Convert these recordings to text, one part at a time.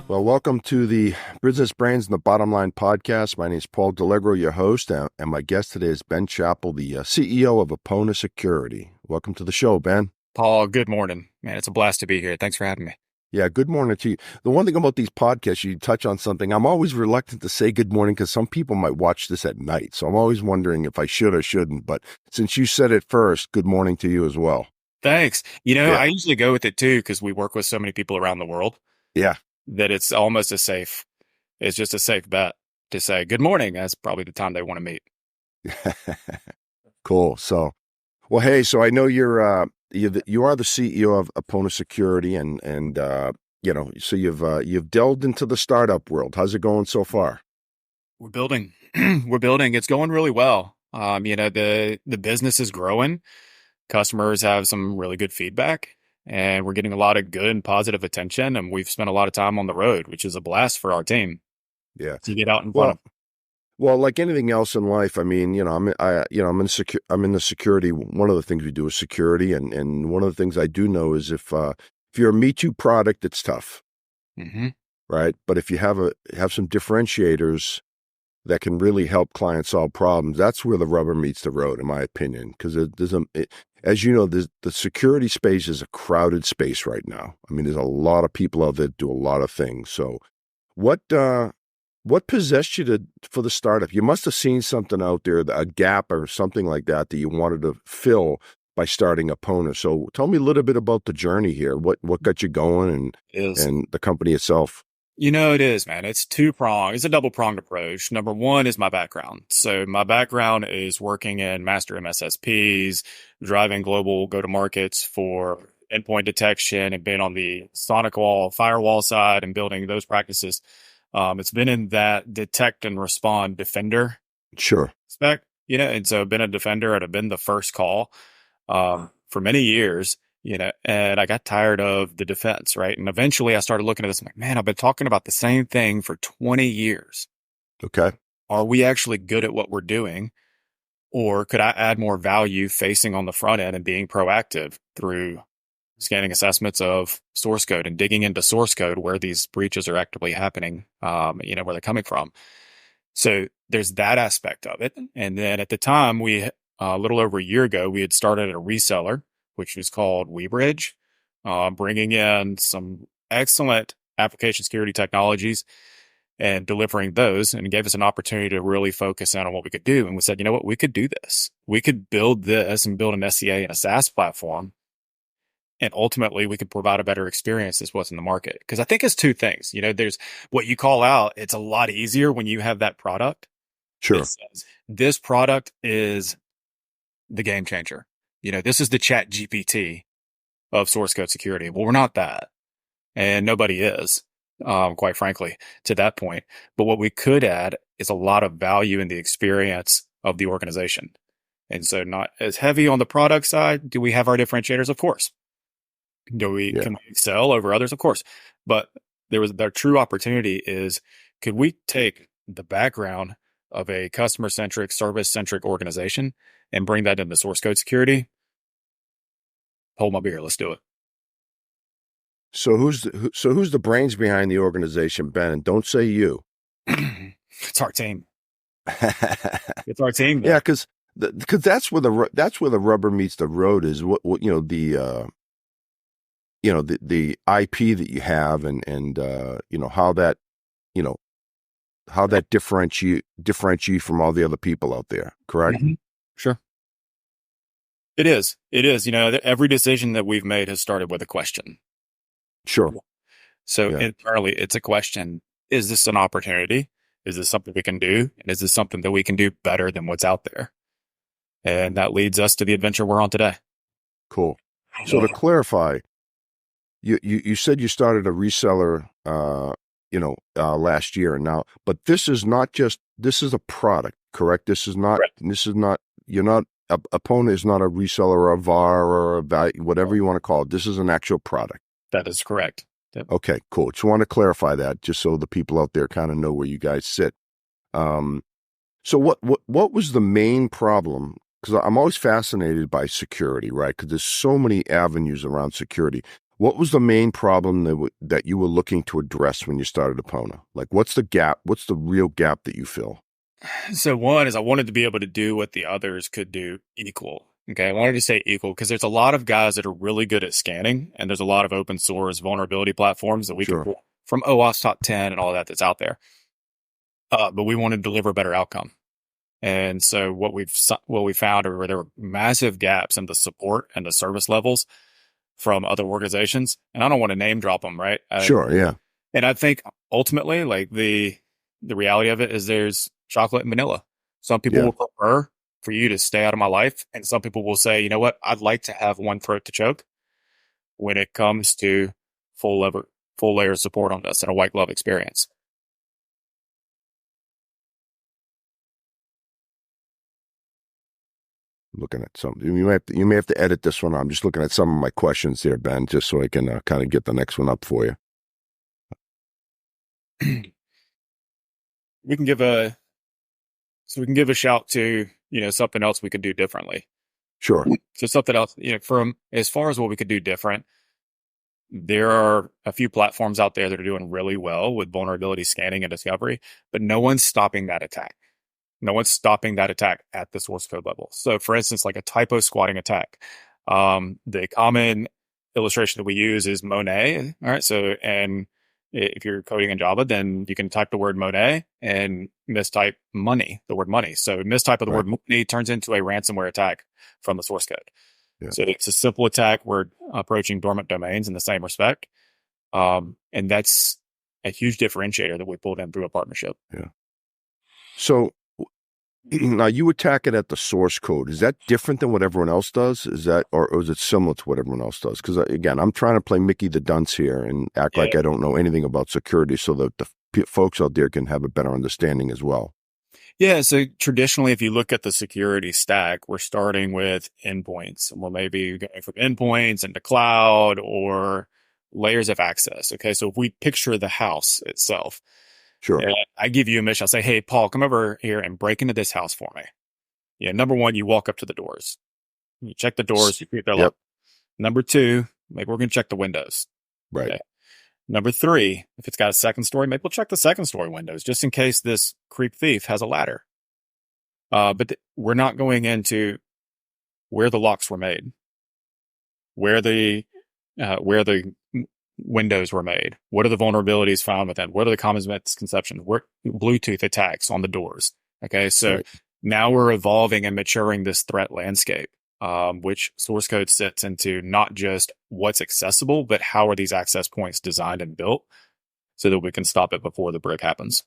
Well, welcome to the Business Brains and the Bottom Line podcast. My name is Paul Delegro, your host, and my guest today is Ben Chappell, the CEO of APONA Security. Welcome to the show, Ben. Paul, good morning. Man, it's a blast to be here. Thanks for having me. Yeah, good morning to you. The one thing about these podcasts, you touch on something. I'm always reluctant to say good morning because some people might watch this at night. So I'm always wondering if I should or shouldn't. But since you said it first, good morning to you as well. Thanks. I usually go with it too because we work with so many people around the world. Yeah. That it's almost it's just a safe bet to say good morning. That's probably the time they want to meet. Cool. So, well, hey, so I know you are the CEO of APONA Security, and so you've delved into the startup world. How's it going so far? We're building. It's going really well. The business is growing. Customers have some really good feedback. And we're getting a lot of good and positive attention, and we've spent a lot of time on the road, which is a blast for our team. Yeah, to get out in front of. Well, like anything else in life, I mean, I'm in the security. One of the things we do is security, and one of the things I do know is if you're a Me Too product, it's tough, right? But if you have some differentiators that can really help clients solve problems, that's where the rubber meets the road, in my opinion, because as you know, the security space is a crowded space right now. I mean, there's a lot of people out there that do a lot of things. So what possessed you for the startup? You must have seen something out there, a gap or something like that you wanted to fill by starting APONA. So tell me a little bit about the journey here. What got you going and the company itself? It is, man. It's two-pronged. It's a double-pronged approach. Number one is my background. So my background is working in master MSSPs, driving global go-to-markets for endpoint detection and being on the sonic wall, firewall side and building those practices. It's been in that detect and respond defender spec, and so I've been a defender and I've been the first call for many years. And I got tired of the defense, right? And eventually I started looking at this. I'm like, man, I've been talking about the same thing for 20 years. Okay. Are we actually good at what we're doing? Or could I add more value facing on the front end and being proactive through scanning assessments of source code and digging into source code where these breaches are actively happening, where they're coming from? So there's that aspect of it. And then at the time, a little over a year ago, we had started a reseller, which was called WeBridge, bringing in some excellent application security technologies and delivering those, and gave us an opportunity to really focus in on what we could do. And we said, you know what, we could do this. We could build this and build an SCA and a SaaS platform. And ultimately, we could provide a better experience as what's in the market. Because I think it's two things. There's what you call out. It's a lot easier when you have that product. Sure. This product is the game changer. This is the Chat GPT of source code security. Well, we're not that. And nobody is, quite frankly, to that point. But what we could add is a lot of value in the experience of the organization. And so not as heavy on the product side. Do we have our differentiators? Of course. Can we excel over others? Of course. But their true opportunity is, could we take the background of a customer-centric, service-centric organization and bring that into source code security? Hold my beer. Let's do it. So who's the brains behind the organization, Ben? And don't say you. It's our team. It's our team. Yeah, because that's where the rubber meets the road. Is what the IP that you have and how that differentiate you from all the other people out there. Correct? Mm-hmm. Sure. It is. Every decision that we've made has started with a question. Sure. So internally, it's a question. Is this an opportunity? Is this something we can do? And is this something that we can do better than what's out there? And that leads us to the adventure we're on today. Cool. So to clarify, you said you started a reseller, last year now, but this is a product, correct? APONA is not a reseller or a VAR or a value, whatever you want to call it. This is an actual product. That is correct. Yep. Okay, cool. Just want to clarify that just so the people out there kind of know where you guys sit. Um, so what was the main problem? Because I'm always fascinated by security, right? Because there's so many avenues around security. What was the main problem that you were looking to address when you started APONA? Like, what's the gap? What's the real gap that you fill? So one is I wanted to be able to do what the others could do equal. Okay. I wanted to say equal because there's a lot of guys that are really good at scanning, and there's a lot of open source vulnerability platforms that we can Sure. pull from OWASP top 10 and all that's out there. But we want to deliver a better outcome. And so what we found are there were massive gaps in the support and the service levels from other organizations. And I don't want to name drop them, right? Sure. Yeah. And I think ultimately, like the reality of it is there's chocolate and vanilla. Some people Yeah. will prefer for you to stay out of my life, and some people will say, you know what, I'd like to have one throat to choke when it comes to full layer support on this and a white glove experience. Looking at some, you may have to edit this one. I'm just looking at some of my questions here, Ben, just so I can kind of get the next one up for you. we can give a we can give a shout to something else we could do differently. Sure. So something else, from as far as what we could do different, there are a few platforms out there that are doing really well with vulnerability scanning and discovery, but no one's stopping that attack. No one's stopping that attack at the source code level. So, for instance, like a typo squatting attack, the common illustration that we use is Monet. All right. So, and if you're coding in Java, then you can type the word Monet and mistype money, the word money. So, mistype of the Right. word money turns into a ransomware attack from the source code. Yeah. So, it's a simple attack. We're approaching dormant domains in the same respect. And that's a huge differentiator that we pulled in through a partnership. Yeah. So now you attack it at the source code. Is that different than what everyone else does? Is that, or is it similar to what everyone else does? Because again, I'm trying to play Mickey the Dunce here and act like I don't know anything about security, so that the folks out there can have a better understanding as well. Yeah. So traditionally, if you look at the security stack, we're starting with endpoints, and we'll maybe going from endpoints into cloud or layers of access. Okay. So if we picture the house itself, Sure. I give you a mission. I'll say, hey, Paul, come over here and break into this house for me. Yeah. Number one, you walk up to the doors. You check the doors. You see if they're locked. Number two, maybe we're going to check the windows. Right. Okay. Number three, if it's got a second story, maybe we'll check the second story windows just in case this creep thief has a ladder. But we're not going into where the locks were made, where the windows were made, what are the vulnerabilities found within, what are the common misconceptions, what Bluetooth attacks on the doors. Okay, so now we're evolving and maturing this threat landscape, which source code sits into not just what's accessible, but how are these access points designed and built so that we can stop it before the break happens.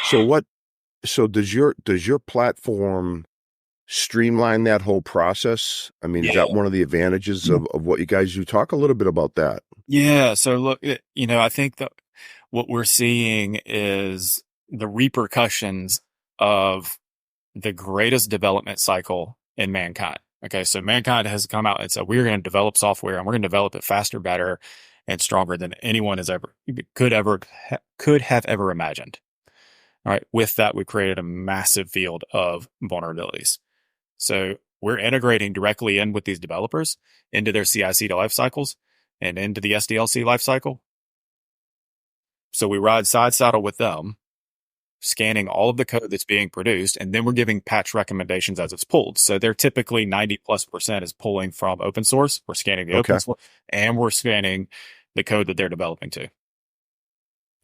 So does your platform streamline that whole process? I mean, is that one of the advantages of what you guys do? Talk a little bit about that. Yeah. So look, I think that what we're seeing is the repercussions of the greatest development cycle in mankind. Okay. So mankind has come out and said, we're going to develop software and we're going to develop it faster, better, and stronger than anyone could have ever imagined. All right. With that, we created a massive field of vulnerabilities. So we're integrating directly in with these developers into their CI/CD life cycles and into the SDLC life cycle. So we ride side saddle with them, scanning all of the code that's being produced, and then we're giving patch recommendations as it's pulled. So they're typically 90+% is pulling from open source. We're scanning the open source, and we're scanning the code that they're developing too.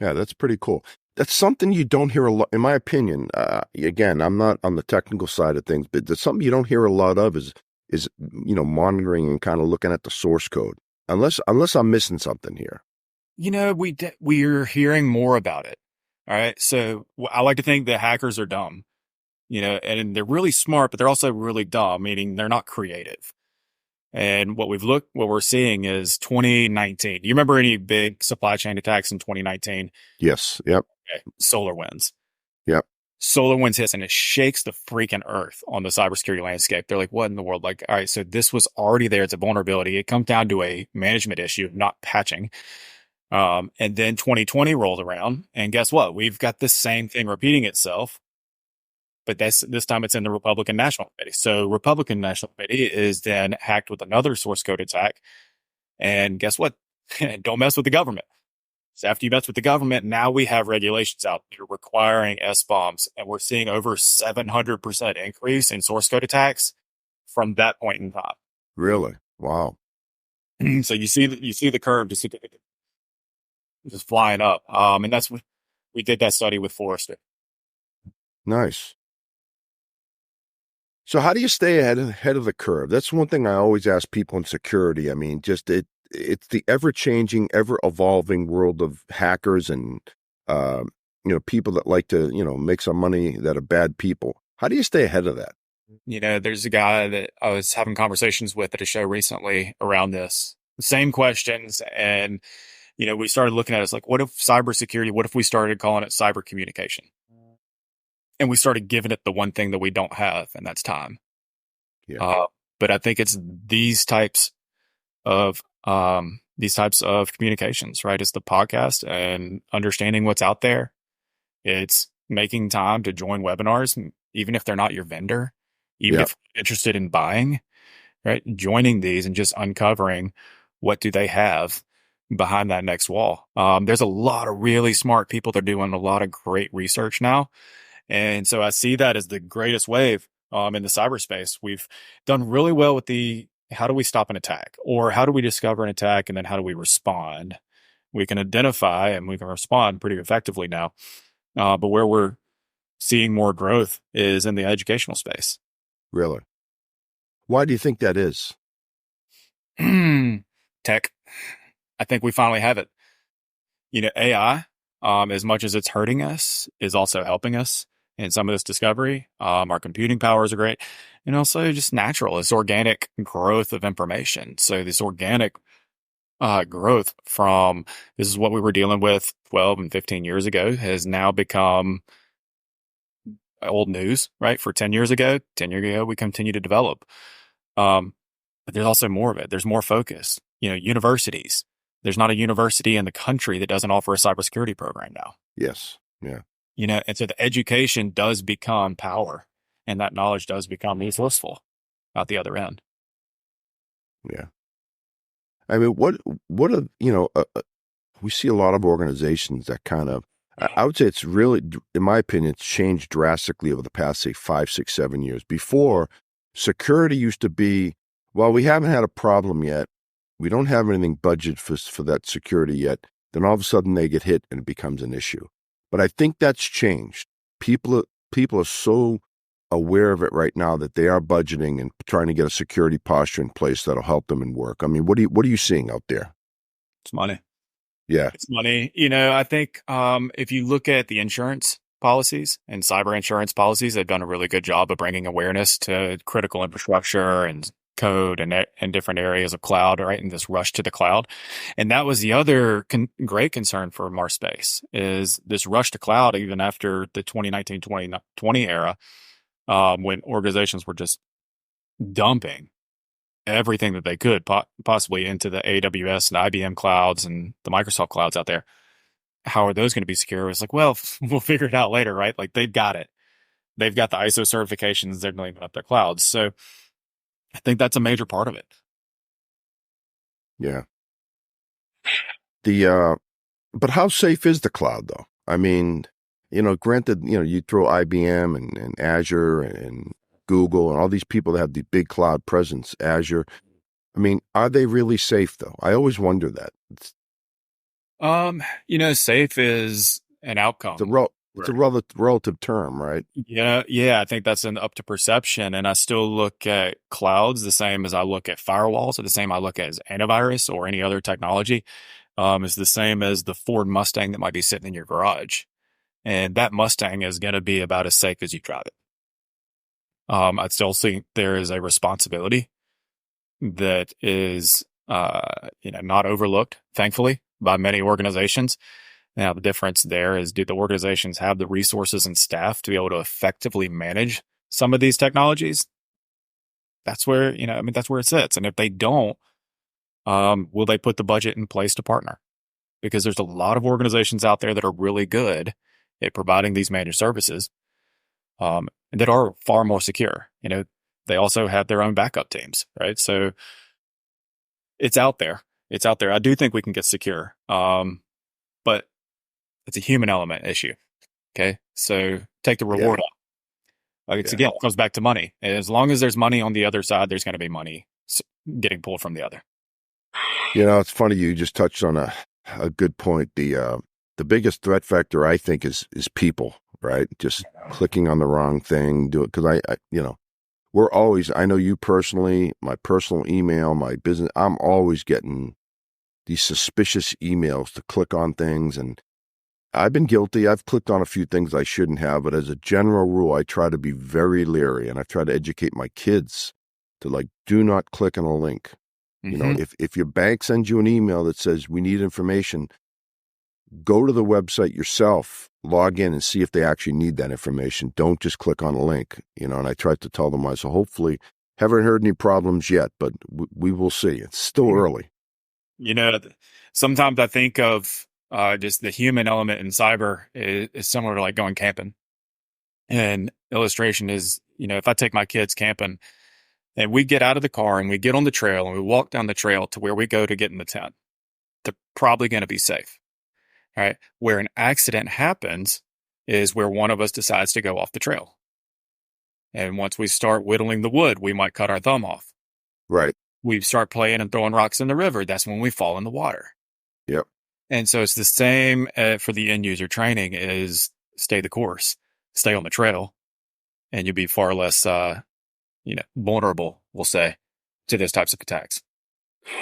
Yeah, that's pretty cool. That's something you don't hear a lot, in my opinion. Again, I'm not on the technical side of things, but that's something you don't hear a lot of is monitoring and kind of looking at the source code. Unless I'm missing something here. We're hearing more about it. All right. So I like to think that hackers are dumb, and they're really smart, but they're also really dumb, meaning they're not creative. And what we're seeing is 2019. You remember any big supply chain attacks in 2019? Yes. Yep. Okay. SolarWinds. Yep. SolarWinds hits and it shakes the freaking earth on the cybersecurity landscape. They're like, what in the world? Like, all right, so this was already there. It's a vulnerability. It comes down to a management issue, not patching. And then 2020 rolled around, and guess what? We've got the same thing repeating itself, but this time it's in the Republican National Committee. So Republican National Committee is then hacked with another source code attack. And guess what? Don't mess with the government. So after you mess with the government, now we have regulations out there requiring SBOMs, and we're seeing over 700% increase in source code attacks from that point in time. Really? Wow. So you see the curve just flying up. And that's what we did that study with Forrester. Nice. So how do you stay ahead of the curve? That's one thing I always ask people in security. I mean, just it's the ever-changing, ever-evolving world of hackers and people that like to make some money that are bad people. How do you stay ahead of that? There's a guy that I was having conversations with at a show recently around this. Same questions, and we started looking at it as like, what if cybersecurity? What if we started calling it cyber communication? And we started giving it the one thing that we don't have, and that's time. Yeah. But I think it's these types of communications, right? It's the podcast and understanding what's out there. It's making time to join webinars, even if they're not your vendor, even if you're interested in buying, right? Joining these and just uncovering what do they have behind that next wall. There's a lot of really smart people that are doing a lot of great research now. And so I see that as the greatest wave in the cyberspace. We've done really well with how do we stop an attack, or how do we discover an attack, and then how do we respond? We can identify and we can respond pretty effectively now. But where we're seeing more growth is in the educational space. Really? Why do you think that is? Tech. I think we finally have it. AI, as much as it's hurting us, is also helping us in some of this discovery. Our computing powers are great. And also just natural. It's organic growth of information. So this organic growth from this is what we were dealing with 12 and 15 years ago has now become old news, right? For 10 years ago, we continue to develop. But there's also more of it. There's more focus. Universities. There's not a university in the country that doesn't offer a cybersecurity program now. Yes. Yeah. And so the education does become power, and that knowledge does become useful out the other end. Yeah. I mean, what are, we see a lot of organizations that kind of, I would say it's really, in my opinion, it's changed drastically over the past, say, 5, 6, 7 years. Before, security used to be, well, we haven't had a problem yet. We don't have anything budgeted for that security yet. Then all of a sudden they get hit and it becomes an issue. But I think that's changed. People are so aware of it right now that they are budgeting and trying to get a security posture in place that'll help them in work. I mean, what are you seeing out there? It's money. Yeah. It's money. I think if you look at the insurance policies and cyber insurance policies, they've done a really good job of bringing awareness to critical infrastructure and code and different areas of cloud, right? And this rush to the cloud. And that was the other great concern for our space is this rush to cloud, even after the 2019, 2020 era, when organizations were just dumping everything that they could possibly into the AWS and IBM clouds and the Microsoft clouds out there. How are those going to be secure? It's like, well, we'll figure it out later, right? Like they've got it. They've got the ISO certifications. They're leaving up their clouds. So I think that's a major part of it. Yeah. But how safe is the cloud though? I mean, granted, you throw IBM and Azure and Google and all these people that have the big cloud presence, Azure. I mean, are they really safe though? I always wonder that. Safe is an outcome. It's a relative term, right? Yeah. I think that's up to perception. And I still look at clouds the same as I look at firewalls, or the same I look at as antivirus or any other technology. Is the same as the Ford Mustang that might be sitting in your garage. And that Mustang is going to be about as safe as you drive it. I still think there is a responsibility that is, not overlooked, thankfully, by many organizations. Now, the difference there is, do the organizations have the resources and staff to be able to effectively manage some of these technologies? That's where, that's where it sits. And if they don't, will they put the budget in place to partner? Because there's a lot of organizations out there that are really good at providing these managed services, that are far more secure. They also have their own backup teams, right? So it's out there. It's out there. I do think we can get secure, but it's a human element issue. Okay, so take the Yeah. reward up. Like it's Yeah. again, it comes back to money. As long as there's money on the other side, there's going to be money getting pulled from the other. It's funny you just touched on a good point. The biggest threat factor I think is people, right? Just clicking on the wrong thing, do it because we're always. I know you personally, my personal email, my business. I'm always getting these suspicious emails to click on things, and I've been guilty. I've clicked on a few things I shouldn't have, but as a general rule, I try to be very leery, and I try to educate my kids to do not click on a link. Mm-hmm. If your bank sends you an email that says we need information, go to the website yourself, log in and see if they actually need that information. Don't just click on a link, and I tried to tell them, so hopefully haven't heard any problems yet, but we will see. It's still early. Sometimes I think of just the human element in cyber is similar to like going camping. And illustration is, if I take my kids camping and we get out of the car and we get on the trail and we walk down the trail to where we go to get in the tent, they're probably going to be safe. Right? Where an accident happens is where one of us decides to go off the trail. And once we start whittling the wood, we might cut our thumb off. Right. We start playing and throwing rocks in the river. That's when we fall in the water. Yep. And so it's the same for the end user training is stay the course, stay on the trail, and you'll be far less, vulnerable, we'll say, to those types of attacks.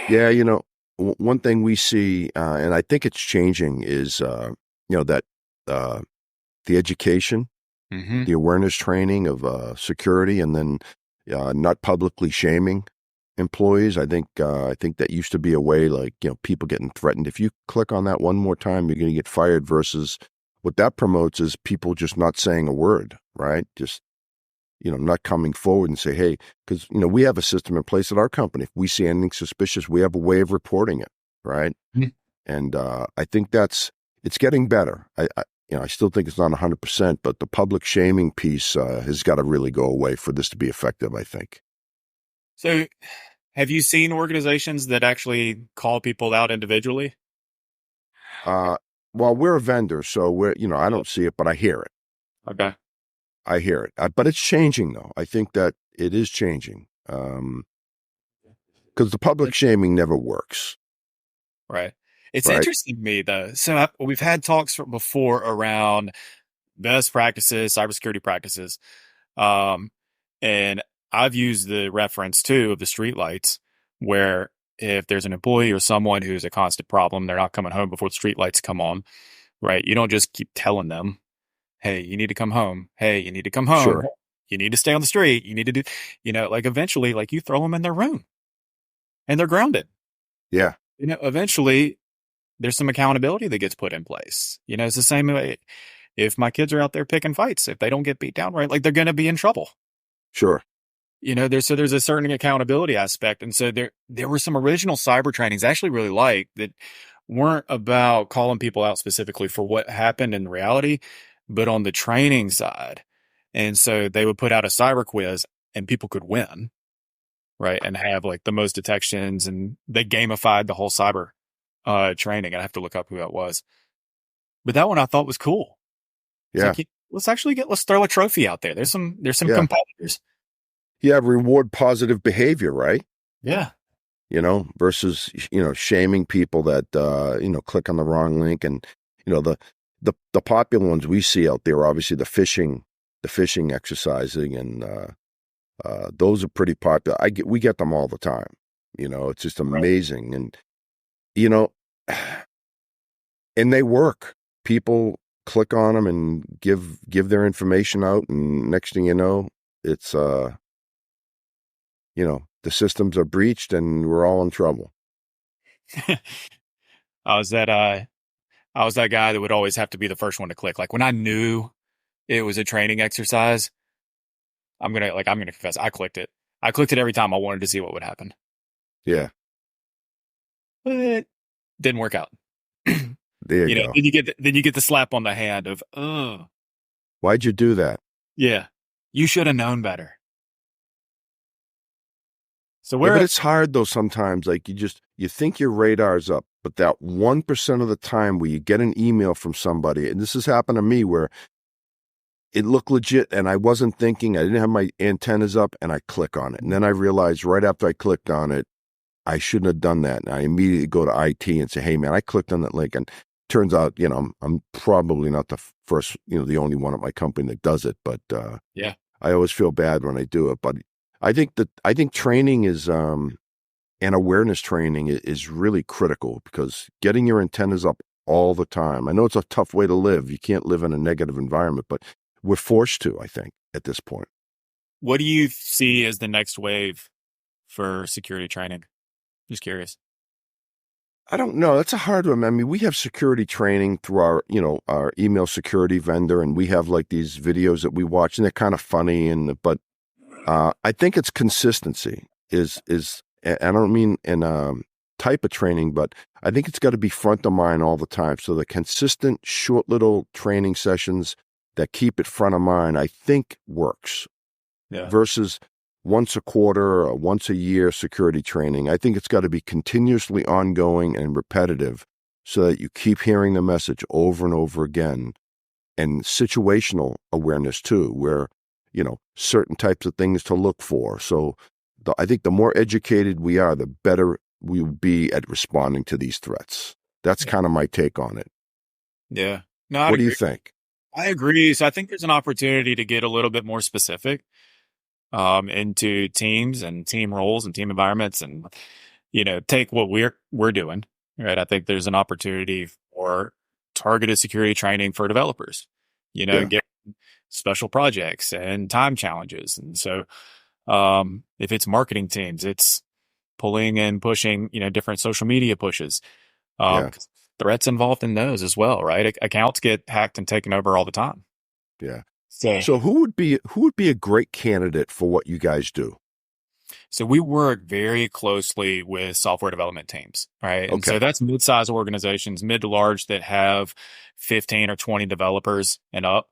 Yeah. One thing we see, and I think it's changing, is that the education, Mm-hmm. the awareness training of security, and then not publicly shaming employees. I think that used to be a way, people getting threatened. If you click on that one more time, you're going to get fired. Versus what that promotes is people just not saying a word, right? Just not coming forward and say, hey, because, we have a system in place at our company. If we see anything suspicious, we have a way of reporting it, right? Mm-hmm. And I think it's getting better. I still think it's not 100%, but the public shaming piece has got to really go away for this to be effective, I think. So have you seen organizations that actually call people out individually? Well, we're a vendor, so I don't see it, but I hear it. Okay. I hear it. But it's changing, though. I think that it is changing. Because the public shaming never works. Right. It's right? interesting to me, though. So we've had talks before around best practices, cybersecurity practices. And I've used the reference, too, of the streetlights, where if there's an employee or someone who's a constant problem, they're not coming home before the streetlights come on, right? You don't just keep telling them, hey, you need to come home. Hey, you need to come home. Sure. You need to stay on the street. You need to do, eventually, you throw them in their room and they're grounded. Yeah. Eventually there's some accountability that gets put in place. It's the same way if my kids are out there picking fights, if they don't get beat down right, they're going to be in trouble. Sure. There's a certain accountability aspect. And so there were some original cyber trainings I actually really liked that weren't about calling people out specifically for what happened in reality, but on the training side. And so they would put out a cyber quiz and people could win, right? And have the most detections, and they gamified the whole cyber training. I have to look up who that was. But that one I thought was cool. Yeah. Let's throw a trophy out there. There's some competitors. Yeah, reward positive behavior, right? Yeah. Versus, shaming people that, click on the wrong link. And, the popular ones we see out there, obviously the phishing exercising, and those are pretty popular. We get them all the time. It's just amazing. Right. And, and they work. People click on them and give their information out. And next thing you know, it's, the systems are breached and we're all in trouble. Is that I was that guy that would always have to be the first one to click. Like when I knew it was a training exercise, I'm gonna confess, I clicked it. I clicked it every time I wanted to see what would happen. Yeah. But didn't work out. There you go. Then you get the slap on the hand of, oh, Why'd you do that? yeah, you should have known better. So Yeah, where but it's hard though sometimes. Like you think your radar's up, but that 1% of the time where you get an email from somebody, and this has happened to me where it looked legit and I wasn't thinking, I didn't have my antennas up, and I click on it. And then I realized right after I clicked on it, I shouldn't have done that. And I immediately go to IT and say, hey man, I clicked on that link. And turns out, I'm probably not the first, the only one at my company that does it. But yeah, I always feel bad when I do it. But I think training is, and awareness training is really critical, because getting your antennas up all the time. I know it's a tough way to live. You can't live in a negative environment, but we're forced to, I think, at this point. what do you see as the next wave for security training? Just curious. I don't know. That's a hard one. I mean, we have security training through our email security vendor, and we have like these videos that we watch, and they're kind of funny. But I think it's consistency is, and I don't mean in type of training, but I think it's got to be front of mind all the time. So the consistent, short little training sessions that keep it front of mind, I think works. Yeah. Versus once a quarter or once a year security training. I think it's got to be continuously ongoing and repetitive so that you keep hearing the message over and over again. And situational awareness too, where, certain types of things to look for. So I think the more educated we are, the better we will be at responding to these threats. That's kind of my take on it. Yeah. No, What do you think? I agree. So I think there's an opportunity to get a little bit more specific into teams and team roles and team environments, and take what we're doing, right? I think there's an opportunity for targeted security training for developers, get special projects and time challenges. And so if it's marketing teams, it's pulling and pushing, different social media pushes. 'Cause threats involved in those as well, right? Accounts get hacked and taken over all the time. Yeah. So who would be a great candidate for what you guys do? So we work very closely with software development teams, right? And so Okay. that's mid-sized organizations, mid to large, that have 15 or 20 developers and up.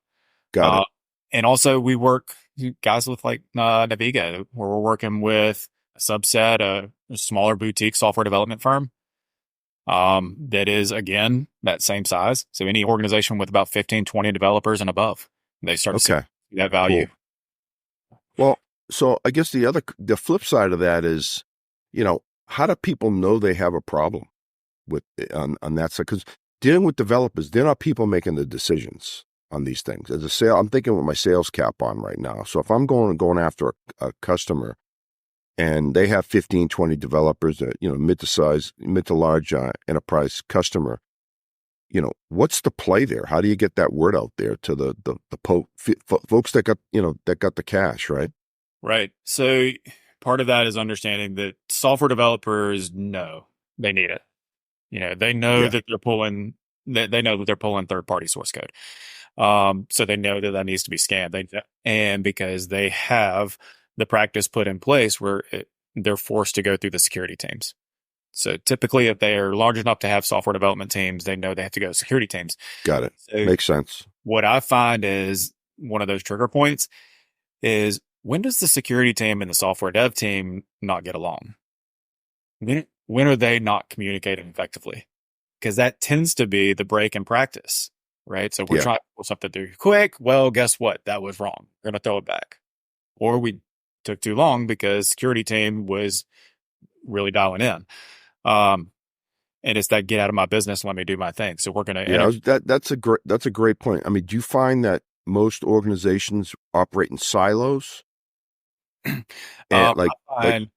Got it. And also we work guys with like Naviga, where we're working with a subset, a smaller boutique software development firm that is, again, that same size. So any organization with about 15, 20 developers and above, they start to see that value. Cool. Well, so I guess the flip side of that is, how do people know they have a problem with on that side? Because dealing with developers, they're not people making the decisions on these things. As a sale, I'm thinking with my sales cap on right now. So if I'm going after a customer and they have 15, 20 developers, mid to large enterprise customer, what's the play there? How do you get that word out there to the folks that got, that got the cash, right? Right. So part of that is understanding that software developers know they need it. They know that they're pulling, they know that they're pulling third-party source code. So they know that needs to be scanned. And because they have the practice put in place where they're forced to go through the security teams. So typically, if they're large enough to have software development teams, they know they have to go to security teams. Got it. So makes sense. What I find is one of those trigger points is, when does the security team and the software dev team not get along? When are they not communicating effectively? Because that tends to be the break in practice, right? So we're trying to pull something through quick. Well, guess what? That was wrong. We're going to throw it back. Or we took too long because security team was really dialing in. And it's that get out of my business, let me do my thing. So we're going to that's a great point. I mean, do you find that most organizations operate in silos? I find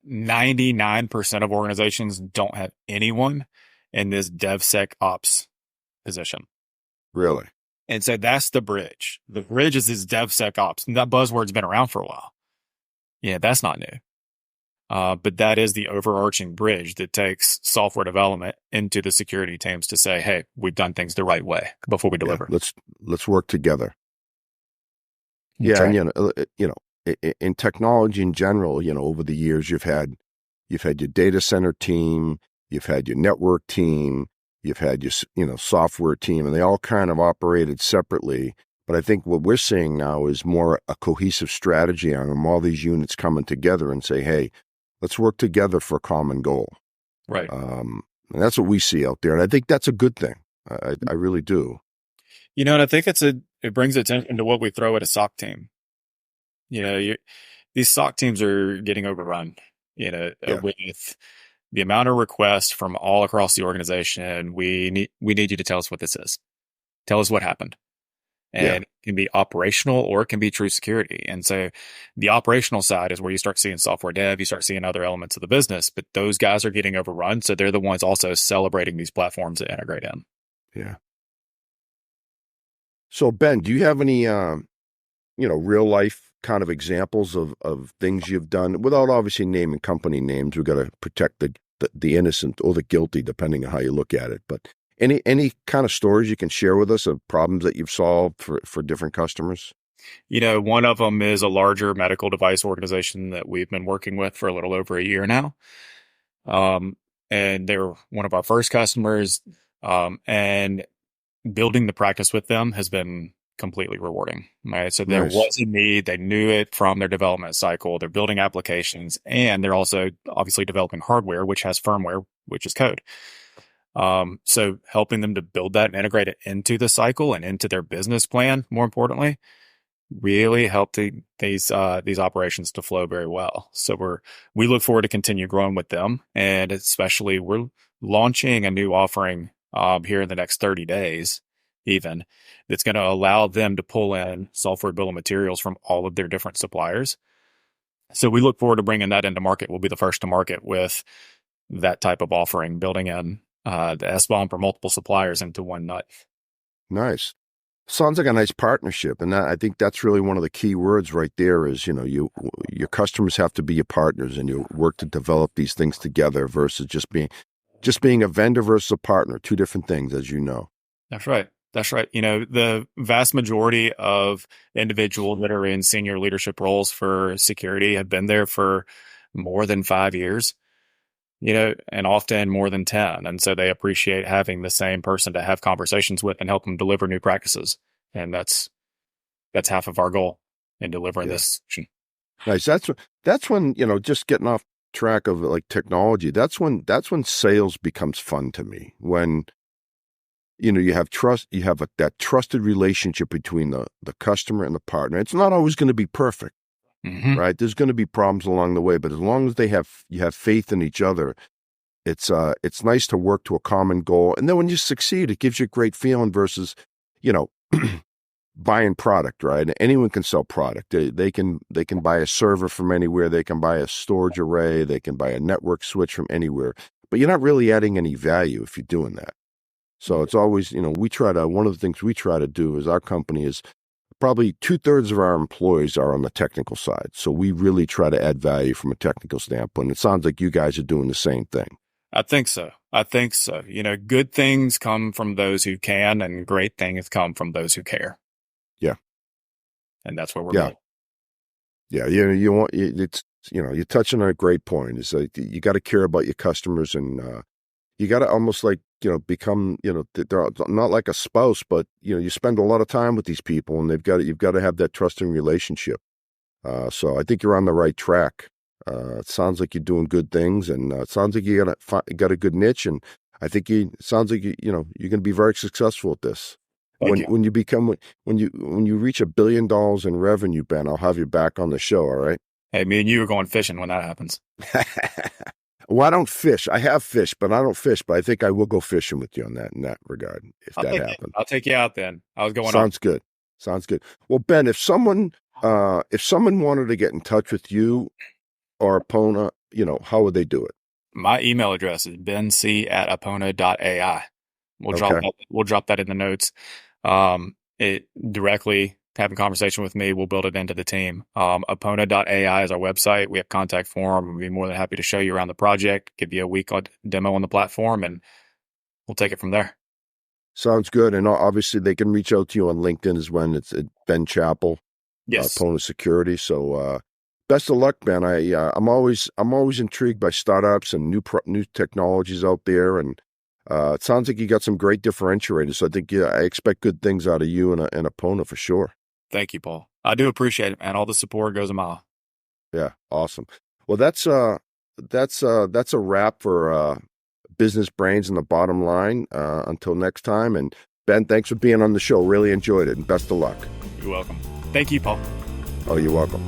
99% of organizations don't have anyone in this DevSecOps position. Really? And so that's the bridge. The bridge is this DevSecOps. And that buzzword's been around for a while. Yeah, that's not new. But that is the overarching bridge that takes software development into the security teams to say, hey, we've done things the right way before we Yeah, deliver. let's work together. That's Yeah, and right. in technology in general, over the years you've had your data center team, you've had your network team, you've had your software team, and they all kind of operated separately. But I think what we're seeing now is more a cohesive strategy on them, all these units coming together and say, hey, let's work together for a common goal. Right. And that's what we see out there. And I think that's a good thing. I really do. And I think it brings attention to what we throw at a SOC team. These SOC teams are getting overrun, Yeah. with the amount of requests from all across the organization. We need you to tell us what this is. Tell us what happened. Yeah. And it can be operational or it can be true security. And so the operational side is where you start seeing software dev, you start seeing other elements of the business, but those guys are getting overrun. So they're the ones also celebrating these platforms that integrate in. Yeah. So Ben, do you have any real life kind of examples of things you've done without obviously naming company names? We've got to protect the innocent or the guilty, depending on how you look at it. But any kind of stories you can share with us of problems that you've solved for different customers? One of them is a larger medical device organization that we've been working with for a little over a year now. And they're one of our first customers. And building the practice with them has been completely rewarding. Right. So there Nice. was a need. They knew it from their development cycle. They're building applications and they're also obviously developing hardware, which has firmware, which is code. So helping them to build that and integrate it into the cycle and into their business plan, more importantly, really helped these operations to flow very well. So we look forward to continue growing with them, and especially we're launching a new offering here in the next 30 days, even that's going to allow them to pull in software bill of materials from all of their different suppliers. So we look forward to bringing that into market. We'll be the first to market with that type of offering, building in the SBOM for multiple suppliers into one nut. Nice. Sounds like a nice partnership, and I think that's really one of the key words right there. Is your customers have to be your partners, and you work to develop these things together versus just being a vendor versus a partner. Two different things, as you know. That's right. That's right. The vast majority of individuals that are in senior leadership roles for security have been there for more than 5 years, and often more than 10. And so they appreciate having the same person to have conversations with and help them deliver new practices. And that's half of our goal in delivering Yeah, this solution. nice. That's when just getting off track of like technology. That's when sales becomes fun to me. When you have trust, you have that trusted relationship between the customer and the partner. It's not always going to be perfect, Mm-hmm. right? There's going to be problems along the way, but as long as you have faith in each other, it's nice to work to a common goal. And then when you succeed, it gives you a great feeling versus, you know, buying product, right? Anyone can sell product. They can buy a server from anywhere. They can buy a storage array. They can buy a network switch from anywhere. But you're not really adding any value if you're doing that. So it's always, one of the things we try to do is our company is probably 2/3 of our employees are on the technical side. So we really try to add value from a technical standpoint. It sounds like you guys are doing the same thing. I think so. Good things come from those who can, and great things come from those who care. Yeah. And that's where we're Yeah. going. Yeah. You're touching on a great point. It's like you got to care about your customers, and you got to almost like, become, they're not like a spouse, but, you spend a lot of time with these people, and you've got to have that trusting relationship. So I think you're on the right track. It sounds like you're doing good things, and it sounds like you got a good niche, and I think it sounds like you're going to be very successful at this. Thank you. When you reach $1 billion in revenue, Ben, I'll have you back on the show. All right. Hey, me and you are going fishing when that happens. Well, I don't fish. I have fished, but I don't fish. But I think I will go fishing with you in that regard if that happens. I'll take you out then. I was going Sounds good. Sounds good. Well, Ben, if someone wanted to get in touch with you or APONA, how would they do it? My email address is benc@apona.ai. We'll Okay. drop that in the notes. It directly having a conversation with me, we'll build it into the team. APONA.ai is our website. We have contact form. We'd be more than happy to show you around the project, give you a week demo on the platform, and we'll take it from there. Sounds good. And obviously they can reach out to you on LinkedIn as well. It's Ben Chappell, Yes. APONA Security. So best of luck, Ben. I'm always intrigued by startups and new technologies out there, and it sounds like you got some great differentiators. So I think I expect good things out of you and APONA for sure. Thank you, Paul. I do appreciate it, man. All the support goes a mile. Yeah, awesome. Well, that's a wrap for Business Brains and the Bottom Line. Until next time, and Ben, thanks for being on the show. Really enjoyed it, and best of luck. You're welcome. Thank you, Paul. Oh, you're welcome.